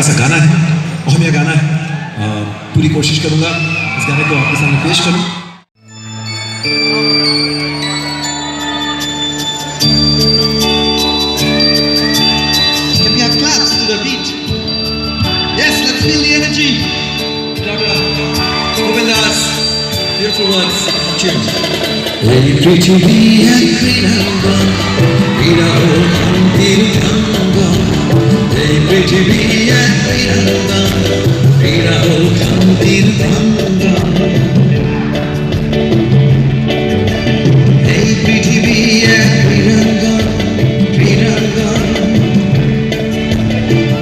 सा गाना है, ओहमिया गाना है। पूरी कोशिश करूंगा इस गाने को आपके सामने पेश करूं। Can we have claps to the beat? Yes, let's feel the energy. Dr. Govindas, beautiful words. Cheers. এই পৃথিবী এক ক্রীড়াঙ্গন, ক্রীড়া ও শান্তির প্রাঙ্গণ। এই পৃথিবী এক ক্রীড়াঙ্গন, ক্রীড়া ও শান্তির প্রাঙ্গণ। এই পৃথিবী এক ক্রীড়াঙ্গন, ক্রীড়াঙ্গন।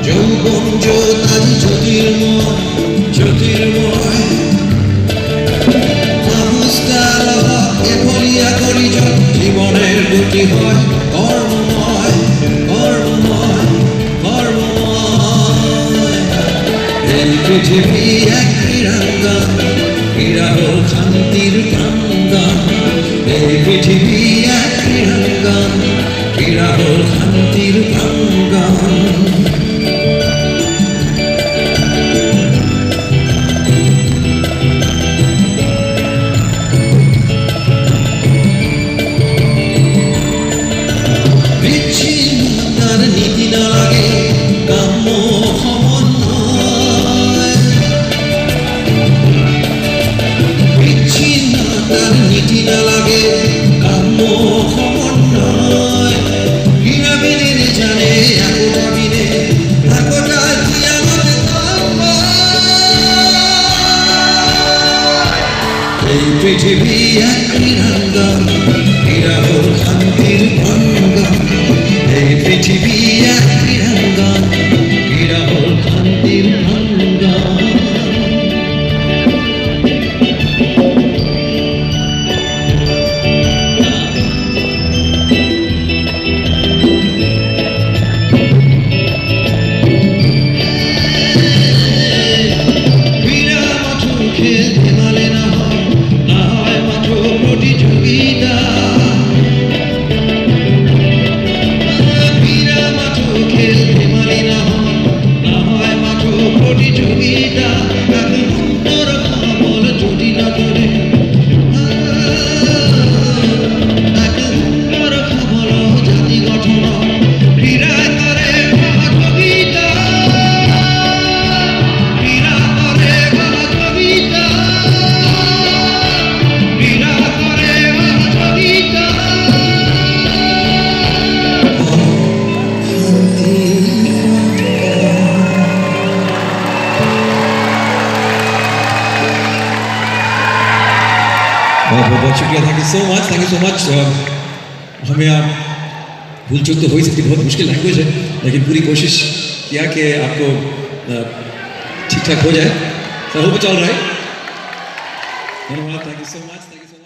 যৌবন জ্যোতাজ জ্যোতির্ময়, জ্যোতির্ময়। জীবনের গতি হয় কর্মময়, কর্মময়, কর্মময়। এই পৃথিবী এক ক্রীড়াঙ্গন, ক্রীড়া ও শান্তির প্রাঙ্গণ। এই পৃথিবী এক ক্রীড়াঙ্গন, ক্রীড়া ও শান্তির প্রাঙ্গণ। এই পৃথিবী এক ক্রীড়াঙ্গন, ক্রীড়া ও শান্তির প্রাঙ্গণ। এই পৃথিবী এক ক্রীড়াঙ্গন, ক্রীড়া ও শান্তির প্রাঙ্গণ। बहुत शुक्रिया, thank you so much, thank you so much. हमें आप भूल चूक तो हो ही सकती, बहुत मुश्किल लैंग्वेज है, लेकिन पूरी कोशिश किया कि आपको ठीक ठाक हो जाए। I hope it's all right. धन्यवाद, thank you so much, thank you so much.